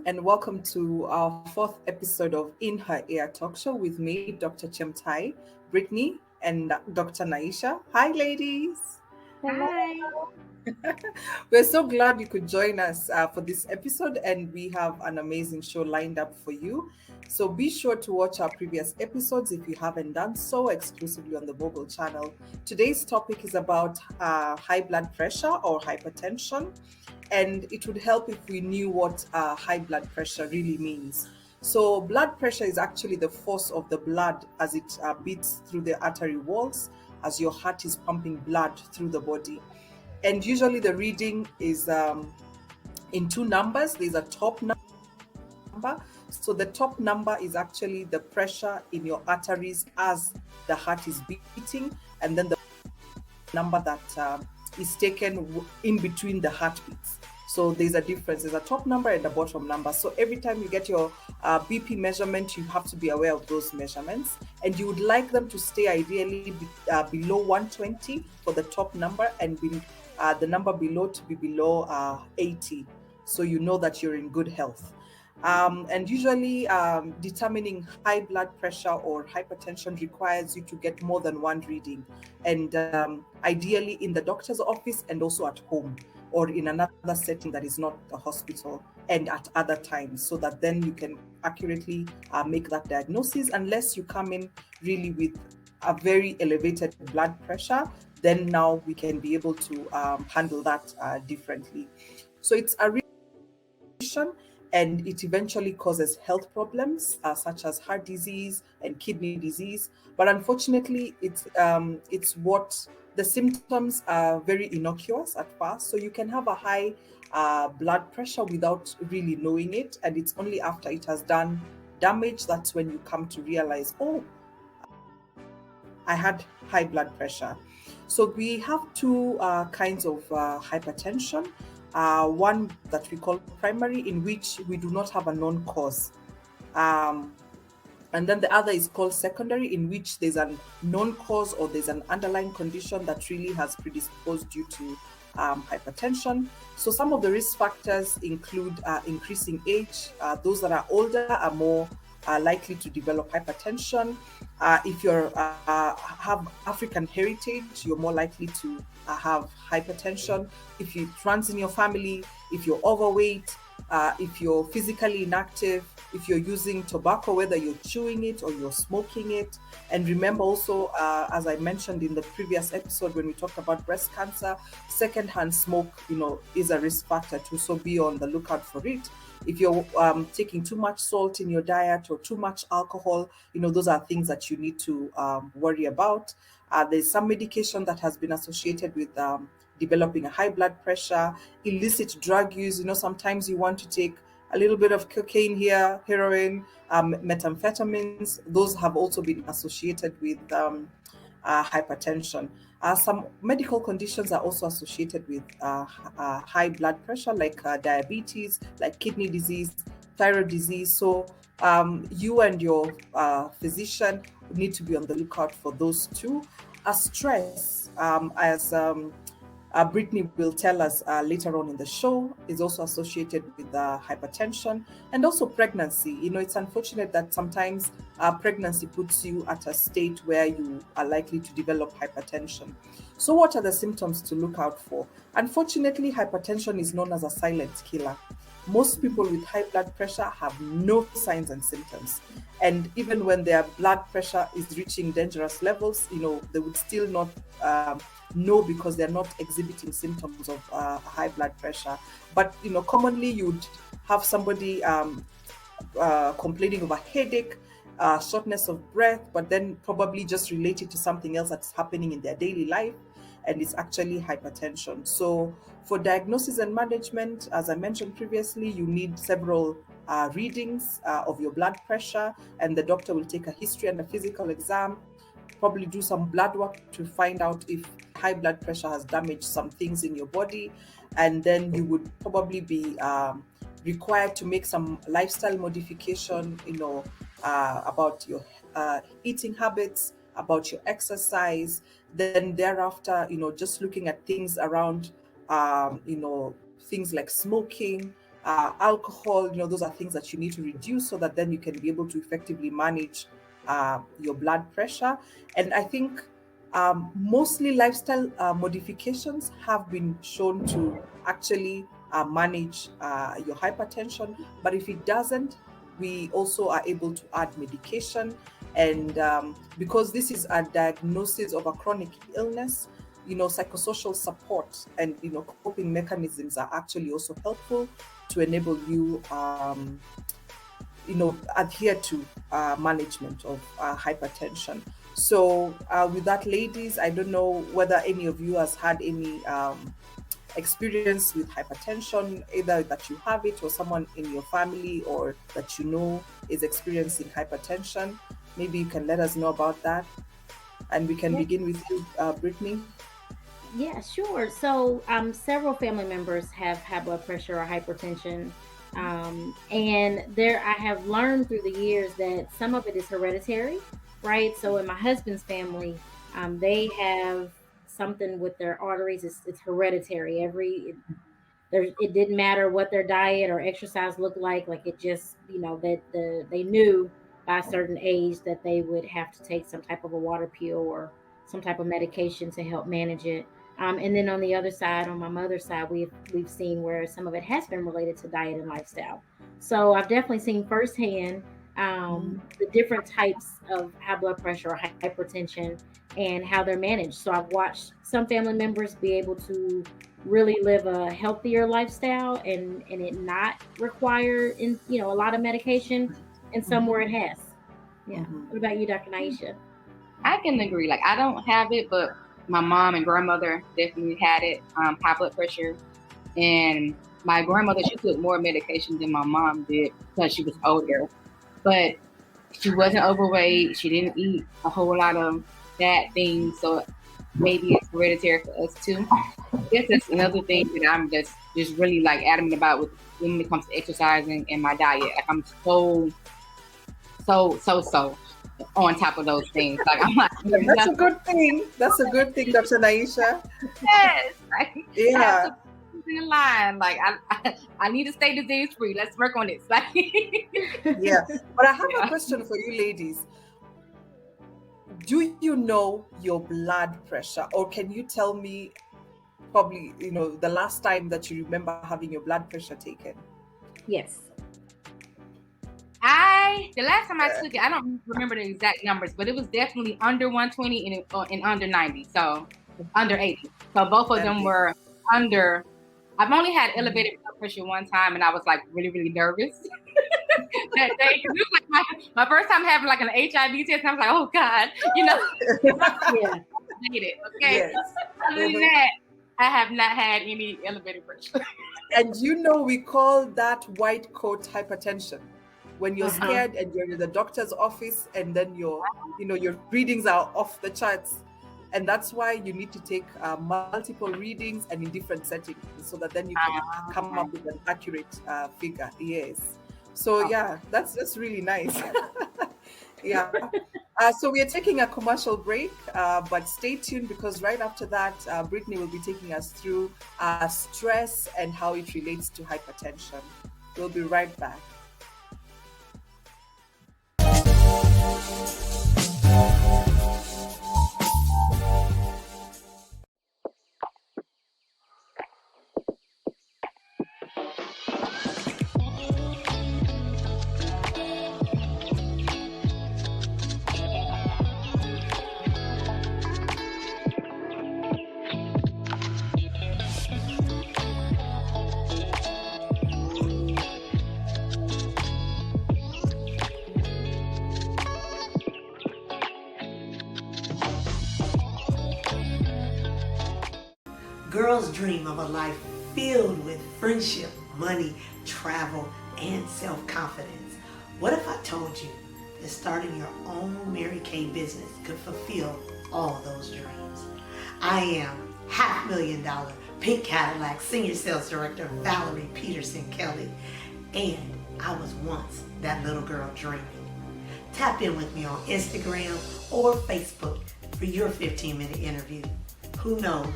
and welcome to our fourth episode of In Her Ear Talk Show with me, Dr. Chemtai, Brittany, and Dr. Naisha. Hi, ladies. Hello. Hi. We're so glad you could join us for this episode, and we have an amazing show lined up for you. So be sure to watch our previous episodes if you haven't done so, exclusively on the Vocal channel. Today's topic is about high blood pressure or hypertension, and it would help if we knew what high blood pressure really means. So, blood pressure is actually the force of the blood as it beats through the artery walls as your heart is pumping blood through the body. And usually, the reading is in two numbers. There's a top number. So, the top number is actually the pressure in your arteries as the heart is beating, and then the number that is taken in between the heartbeats. So there's a difference. There's a top number and a bottom number. So every time you get your BP measurement, you have to be aware of those measurements. And you would like them to stay ideally below 120 for the top number, and the number below to be below 80. So you know that you're in good health. And usually, determining high blood pressure or hypertension requires you to get more than one reading, and ideally in the doctor's office and also at home or in another setting that is not the hospital, and at other times, so that then you can accurately make that diagnosis. Unless you come in really with a very elevated blood pressure, then now we can be able to handle that differently. So it's a condition, and it eventually causes health problems such as heart disease and kidney disease. But unfortunately, it's what the symptoms are very innocuous at first. So you can have a high blood pressure without really knowing it, and it's only after it has done damage that's when you come to realize, oh, I had high blood pressure. So we have two kinds of hypertension. One that we call primary, in which we do not have a known cause. And then the other is called secondary, in which there's a known cause or there's an underlying condition that really has predisposed you to hypertension. So some of the risk factors include increasing age. Those that are older are more likely to develop hypertension. If you have African heritage, you're more likely to have hypertension. If it runs in your family, if you're overweight, if you're physically inactive, if you're using tobacco, whether you're chewing it or you're smoking it. And remember also, as I mentioned in the previous episode when we talked about breast cancer, secondhand smoke, is a risk factor too. So be on the lookout for it. If you're taking too much salt in your diet or too much alcohol, those are things that you need to worry about. There's some medication that has been associated with developing a high blood pressure, illicit drug use. Sometimes you want to take a little bit of cocaine here, heroin, methamphetamines. Those have also been associated with hypertension. Some medical conditions are also associated with high blood pressure, like diabetes, like kidney disease, thyroid disease. So you and your physician need to be on the lookout for those two. Stress, as Brittany will tell us later on in the show, is also associated with hypertension, and also pregnancy. It's unfortunate that sometimes pregnancy puts you at a state where you are likely to develop hypertension. So what are the symptoms to look out for? Unfortunately, hypertension is known as a silent killer. Most people with high blood pressure have no signs and symptoms. And even when their blood pressure is reaching dangerous levels, they would still not know, because they're not exhibiting symptoms of high blood pressure. But, commonly you'd have somebody complaining of a headache, shortness of breath, but then probably just related to something else that's happening in their daily life, and it's actually hypertension. So for diagnosis and management, as I mentioned previously, you need several readings of your blood pressure, and the doctor will take a history and a physical exam, probably do some blood work to find out if high blood pressure has damaged some things in your body. And then you would probably be required to make some lifestyle modification, about your eating habits, about your exercise. Then thereafter, just looking at things around, things like smoking, alcohol, those are things that you need to reduce so that then you can be able to effectively manage your blood pressure. And I think mostly lifestyle modifications have been shown to actually manage your hypertension. But if it doesn't, we also are able to add medication. And because this is a diagnosis of a chronic illness, psychosocial support and coping mechanisms are actually also helpful to enable you adhere to management of hypertension. So with that, ladies, I don't know whether any of you has had any experience with hypertension, either that you have it or someone in your family or that is experiencing hypertension. Maybe you can let us know about that, and we can begin with you, Brittany. Yeah, sure. So, several family members have high blood pressure or hypertension. And I have learned through the years that some of it is hereditary, right? So, in my husband's family, they have something with their arteries. It's hereditary. It didn't matter what their diet or exercise looked like it just, that they knew by a certain age that they would have to take some type of a water pill or some type of medication to help manage it. And then on the other side, on my mother's side, we've seen where some of it has been related to diet and lifestyle. So I've definitely seen firsthand the different types of high blood pressure or hypertension and how they're managed. So I've watched some family members be able to really live a healthier lifestyle and it not require a lot of medication, and some where it has. Yeah. What about you, Dr. Naisha? I can agree. Like, I don't have it, but my mom and grandmother definitely had it, high blood pressure. And my grandmother, she took more medication than my mom did because she was older. But she wasn't overweight. She didn't eat a whole lot of bad things. So maybe it's hereditary for us too. I guess that's another thing that I'm just really like adamant about when it comes to exercising and my diet. Like, I'm so on top of those things. Like, I'm like, that's a good thing. That's a good thing, Dr. Naisha. Yes. Like, yeah. In line, like I need to stay disease free. Let's work on this. Like, yeah. But I have a question for you, ladies. Do you know your blood pressure, or can you tell me probably the last time that you remember having your blood pressure taken? Yes. The last time I took it, I don't remember the exact numbers, but it was definitely under 120 and under 90, so under 80. So both of them were under. I've only had elevated blood pressure one time, and I was like really, really nervous that day. It was like my first time having like an HIV test, and I was like, oh God, Yeah. Okay. Yes. Other than that, I have not had any elevated pressure. And we call that white coat hypertension. When you're scared and you're in the doctor's office, and then your readings are off the charts. And that's why you need to take multiple readings and in different settings so that then you can come up with an accurate figure. Yes. So yeah, that's really nice. Yeah. So we are taking a commercial break, but stay tuned because right after that, Brittany will be taking us through stress and how it relates to hypertension. We'll be right back. Girls dream of a life filled with friendship, money, travel, and self-confidence. What if I told you that starting your own Mary Kay business could fulfill all those dreams? I am $500,000 Pink Cadillac Senior Sales Director Valerie Peterson Kelly, and I was once that little girl dreaming. Tap in with me on Instagram or Facebook for your 15-minute interview. Who knows?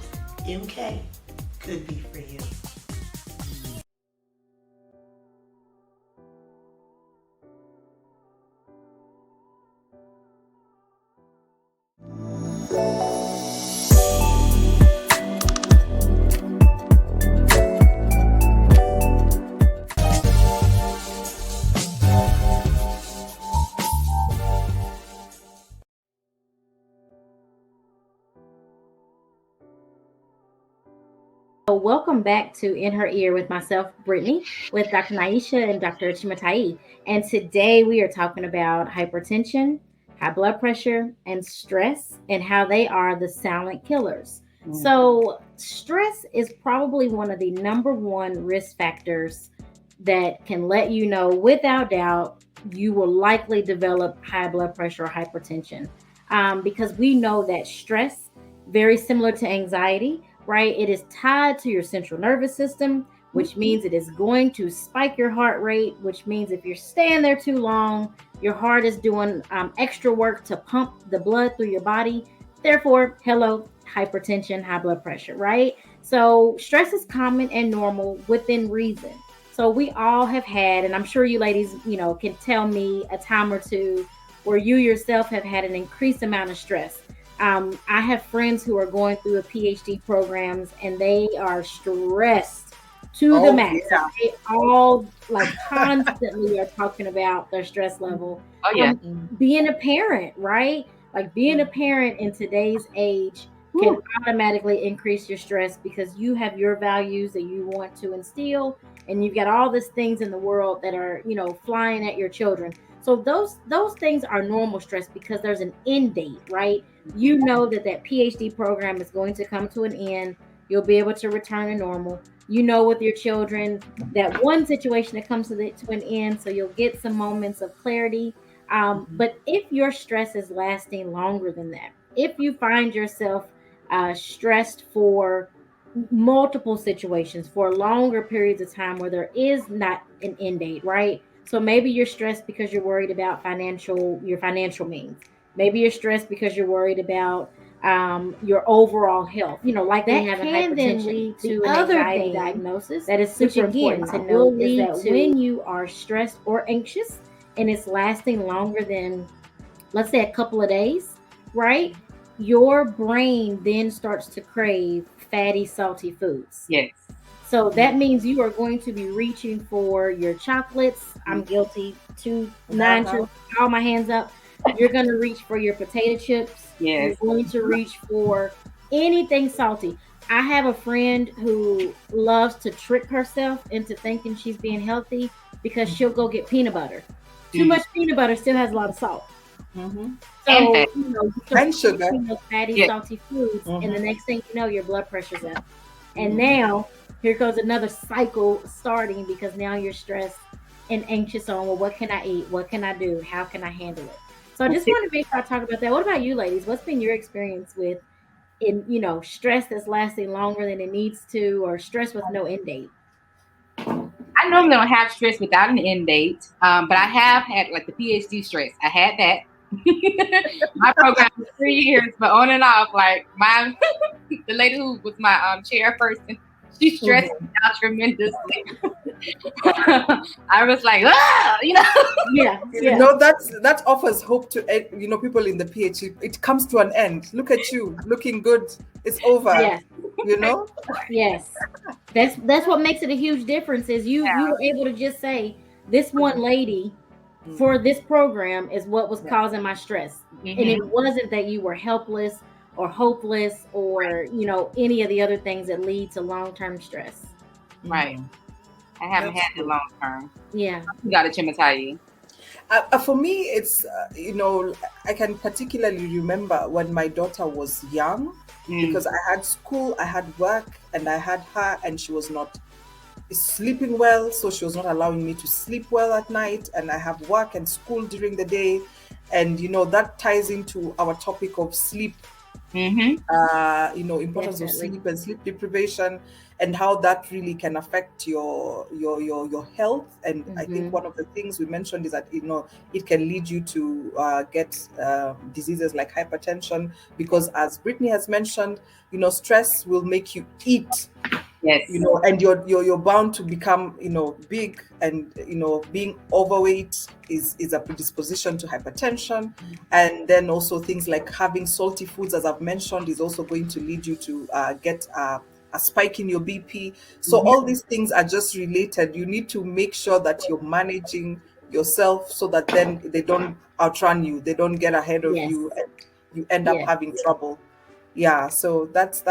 MK could be for you. welcome back to In Her Ear with myself, Brittany, with Dr. Naisha and Dr. Chimatai. And today we are talking about hypertension, high blood pressure, and stress, and how they are the silent killers. So, stress is probably one of the number one risk factors that can let you know without doubt you will likely develop high blood pressure or hypertension. Because we know that stress, very similar to anxiety, right? It is tied to your central nervous system, which means it is going to spike your heart rate, which means if you're staying there too long, your heart is doing extra work to pump the blood through your body. Therefore, hello, hypertension, high blood pressure, right? So, stress is common and normal within reason. So, we all have had, and I'm sure you ladies, can tell me a time or two where you yourself have had an increased amount of stress. I have friends who are going through a PhD programs and they are stressed to the max. Yeah. They all like constantly are talking about their stress level. Oh yeah. Being a parent, right? Like being a parent in today's age can automatically increase your stress because you have your values that you want to instill, and you've got all these things in the world that are, flying at your children. So those things are normal stress because there's an end date, right? You know that PhD program is going to come to an end. You'll be able to return to normal. You know, with your children, that one situation that comes to an end, so you'll get some moments of clarity. But if your stress is lasting longer than that, if you find yourself stressed for multiple situations for longer periods of time where there is not an end date, right? So maybe you're stressed because you're worried about your financial means. Maybe you're stressed because you're worried about your overall health. Like that can then lead to an anxiety diagnosis. That is super important to know is that when you are stressed or anxious and it's lasting longer than, let's say, a couple of days, right? Your brain then starts to crave fatty, salty foods. Yes. So that means you are going to be reaching for your chocolates. I'm guilty. 2 9 all my hands up. You're going to reach for your potato chips. Yes. You're going to reach for anything salty. I have a friend who loves to trick herself into thinking she's being healthy because she'll go get peanut butter. Too much peanut butter still has a lot of salt. So, you And sugar. Those fatty, salty foods, and the next thing you know, your blood pressure's up. And now, here goes another cycle starting because now you're stressed and anxious on, well, what can I eat? What can I do? How can I handle it? So I just want to make sure I talk about that. What about you, ladies? What's been your experience with, stress that's lasting longer than it needs to, or stress with no end date? I normally don't have stress without an end date, but I have had like the PhD stress. I had that. My program was 3 years, but on and off, like the lady who was my chairperson, she stressed me out tremendously. I was like, Yeah. That offers hope to people in the PhD. It comes to an end. Look at you, looking good. It's over. Yes. Yes. That's what makes it a huge difference. Is you were able to just say, this one lady for this program is what was causing my stress, and it wasn't that you were helpless or hopeless or any of the other things that lead to long-term stress. Right. I haven't had it long term. Yeah. You got to Chimatai. For me, it's I can particularly remember when my daughter was young, because I had school, I had work, and I had her, and she was not sleeping well, so she was not allowing me to sleep well at night, and I have work and school during the day, and that ties into our topic of sleep. Importance of sleep and sleep deprivation, and how that really can affect your health. And I think one of the things we mentioned is that it can lead you to get diseases like hypertension, because as Brittany has mentioned, stress will make you eat. Yes. And you're bound to become big, and being overweight is a predisposition to hypertension. And then also things like having salty foods, as I've mentioned, is also going to lead you to get a spike in your BP. So all these things are just related. You need to make sure that you're managing yourself so that then they don't outrun you, they don't get ahead of you, and you end up having trouble. Yeah, so that's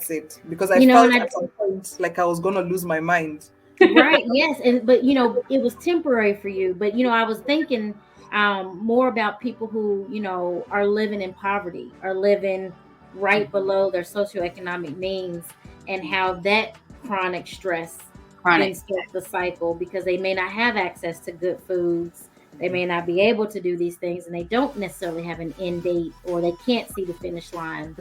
it. Because I And felt I at some point like I was gonna lose my mind. right, yes, and but it was temporary for you. But I was thinking more about people who are living in poverty, are living right below their socioeconomic means, and how that chronic stress then Chronic. starts the cycle because they may not have access to good foods. They may not be able to do these things, and they don't necessarily have an end date, or they can't see the finish line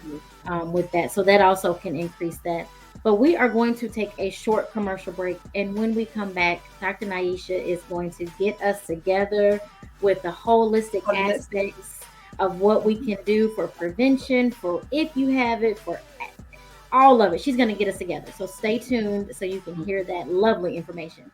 with that. So that also can increase that. But we are going to take a short commercial break. And when we come back, Dr. Naisha is going to get us together with the holistic Holistic. aspects of what we can do for prevention, for if you have it, for all of it. She's going to get us together. So stay tuned so you can hear that lovely information.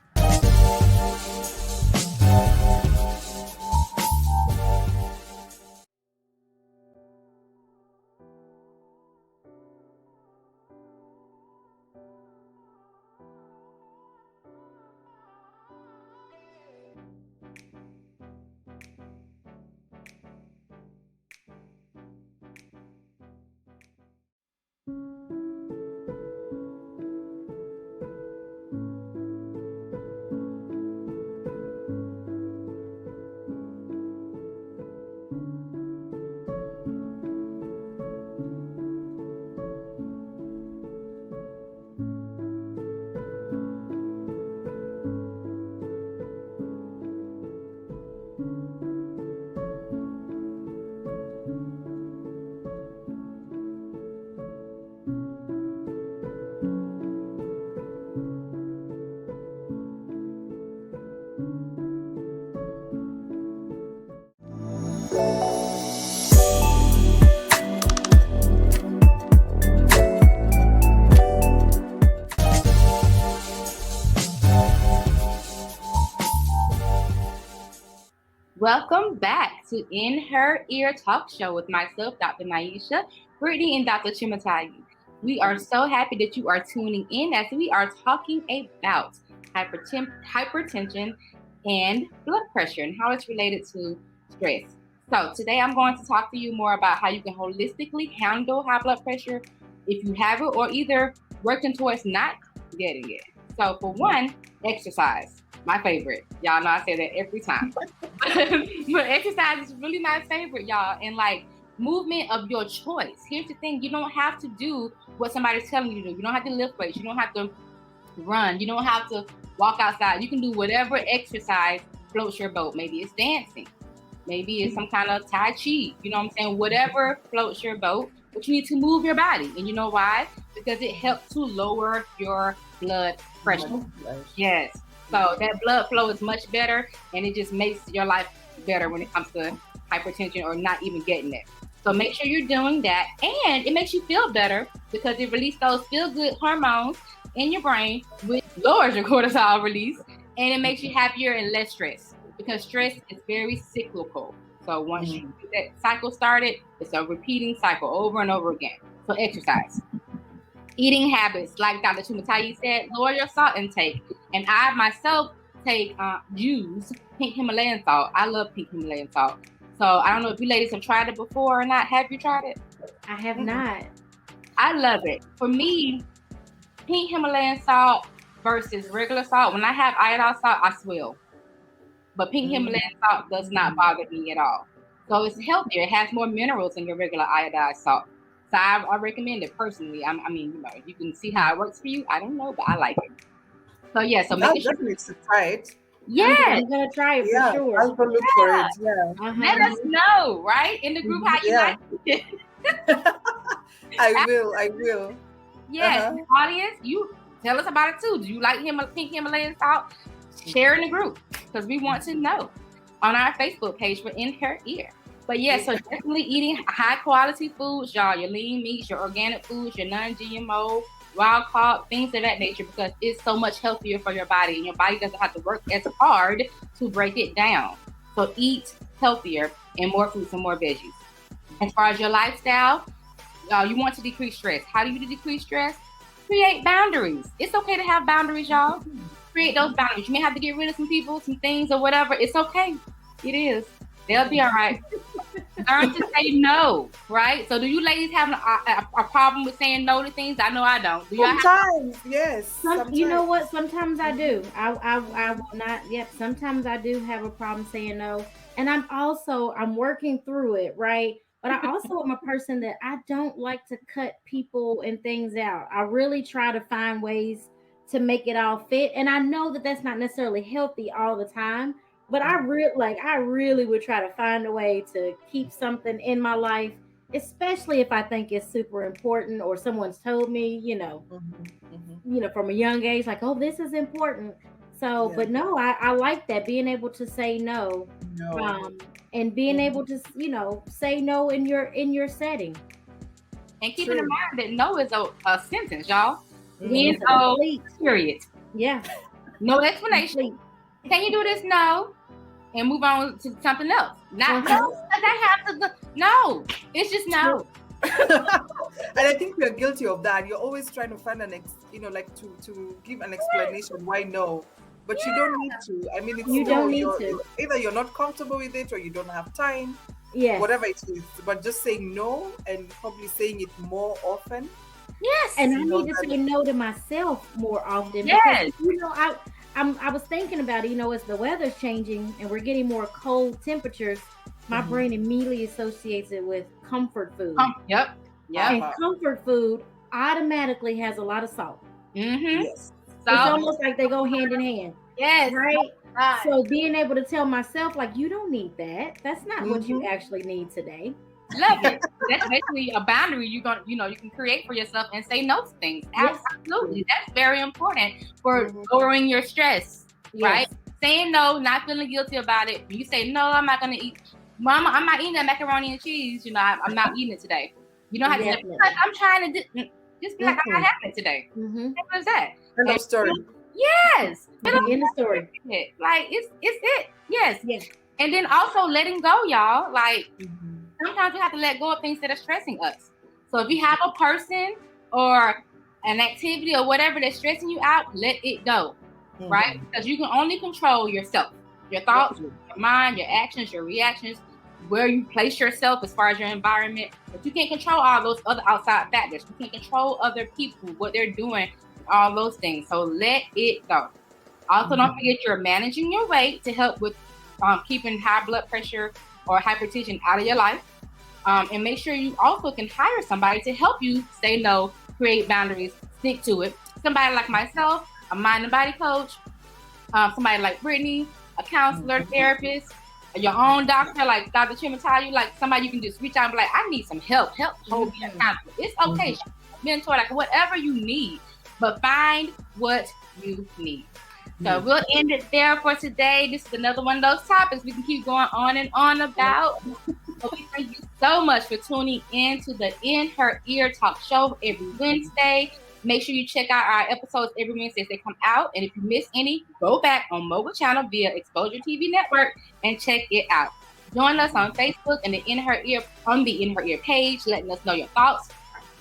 Welcome back to In Her Ear Talk Show with myself, Dr. Naisha, Brittany, and Dr. Chimatayi. We are so happy that you are tuning in as we are talking about hypertension and blood pressure and how it's related to stress. So today I'm going to talk to you more about how you can holistically handle high blood pressure if you have it, or either working towards not getting it. So for one, exercise. My favorite. Y'all know I say that every time. But exercise is really my favorite, y'all. And like movement of your choice. Here's the thing: you don't have to do what somebody's telling you to do. You don't have to lift weights. You don't have to run. You don't have to walk outside. You can do whatever exercise floats your boat. Maybe it's dancing. Maybe it's some kind of Tai Chi. You know what I'm saying? Whatever floats your boat. But you need to move your body. And you know why? Because it helps to lower your blood pressure. Yes. So that blood flow is much better, and it just makes your life better when it comes to hypertension or not even getting it. So make sure you're doing that, and it makes you feel better because it releases those feel-good hormones in your brain, which lowers your cortisol release, and it makes you happier and less stressed because stress is very cyclical. So once you get that cycle started, it's a repeating cycle over and over again. So exercise. Eating habits, like Dr. Chimatayi said, lower your salt intake. And I myself use pink Himalayan salt. I love pink Himalayan salt. So I don't know if you ladies have tried it before or not. Have you tried it? I have not. I love it. For me, pink Himalayan salt versus regular salt, when I have iodine salt, I swell. But pink Himalayan salt does not bother me at all. So it's healthier. It has more minerals than your regular iodized salt. So I recommend it personally. I mean, you can see how it works for you. I don't know, but I like it. So yeah, so That make sure. definitely to try it. Yes. I'm gonna try it Yeah, for sure. I'll go look for it. Yeah. Let us know, right? In the group how you like it. I will. Yes, audience, you tell us about it too. Do you like pink Himalayan salt? Share in the group because we want to know on our Facebook page for In Her Ear. But yeah, so definitely eating high quality foods, y'all. Your lean meats, your organic foods, your non-GMO, wild caught, things of that nature, because it's so much healthier for your body, and your body doesn't have to work as hard to break it down. So eat healthier and more fruits and more veggies. As far as your lifestyle, you want to decrease stress. How do you decrease stress? Create boundaries. It's okay to have boundaries, y'all. Create those boundaries. You may have to get rid of some people, some things, or whatever. It's okay. It is. They'll be all right. Learn to say no, right? So do you ladies have a problem with saying no to things? I know I don't. Do y'all have? Sometimes, yes. Sometimes. You know what? Sometimes I do. I will not. Yep. Sometimes I do have a problem saying no, and I'm working through it, right? But I also am a person that I don't like to cut people and things out. I really try to find ways to make it all fit, and I know that that's not necessarily healthy all the time. But I really would try to find a way to keep something in my life, especially if I think it's super important or someone's told me, from a young age, like, oh, this is important. So, Yeah. but no, I like that, being able to say no, No. and being able to, say no in your setting. And keeping in True. mind that no is a sentence, y'all. Yes, No, complete. period. Yeah, No explanation. complete. Can you do this? No. And move on to something else. Not Uh-huh. no, because I have to. No, it's just no. And I think we're guilty of that. You're always trying to find like to give an explanation why no, but you don't need to. I mean, it's You no. don't need to. Either you're not comfortable with it or you don't have time. Yes. Whatever it is, but just saying no and probably saying it more often. Yes. And I need to say no to myself more often. Yes. Because, I was thinking about it, as the weather's changing and we're getting more cold temperatures, my brain immediately associates it with comfort food. Yep. And comfort food automatically has a lot of salt. Mm-hmm. Yes. It's almost like they go hand in hand. Yes. Right? So being able to tell myself, like, you don't need that. That's not what you actually need today. Love it. That's basically a boundary you can create for yourself and say no to things. Yes. Absolutely. That's very important for lowering your stress, right? Saying no, not feeling guilty about it. You say, no, I'm not going to eat. Mama, I'm not eating that macaroni and cheese. I'm not eating it today. You don't have to say, I'm trying to just be like, I'm not having it today. What is that? End of story. Yes. End of story. Like, it's it. Yes. And then also letting go, y'all. Like, sometimes we have to let go of things that are stressing us. So if you have a person or an activity or whatever that's stressing you out, let it go, right? Because you can only control yourself, your thoughts, your mind, your actions, your reactions, where you place yourself as far as your environment. But you can't control all those other outside factors. You can't control other people, what they're doing, all those things. So let it go. Also, don't forget you're managing your weight to help with keeping high blood pressure or hypertension out of your life. And make sure you also can hire somebody to help you say no, create boundaries, stick to it. Somebody like myself, a mind and body coach, somebody like Brittany, a counselor, therapist, your own doctor, like Dr. Chimataju, like somebody you can just reach out and be like, I need some help. Help hold me accountable. It's okay. Mentor, like whatever you need, but find what you need. So we'll end it there for today. This is another one of those topics we can keep going on and on about. So we thank you so much for tuning in to the In Her Ear Talk show every Wednesday. Make sure you check out our episodes every Wednesday as they come out. And if you miss any, go back on mobile channel via Exposure TV Network and check it out. Join us on Facebook and the In Her Ear page, letting us know your thoughts.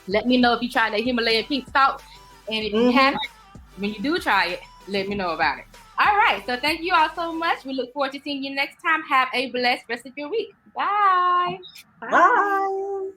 Let me know if you tried the Himalayan pink salt. And if you haven't, when you do try it, let me know about it. All right. So thank you all so much. We look forward to seeing you next time. Have a blessed rest of your week. Bye. Bye.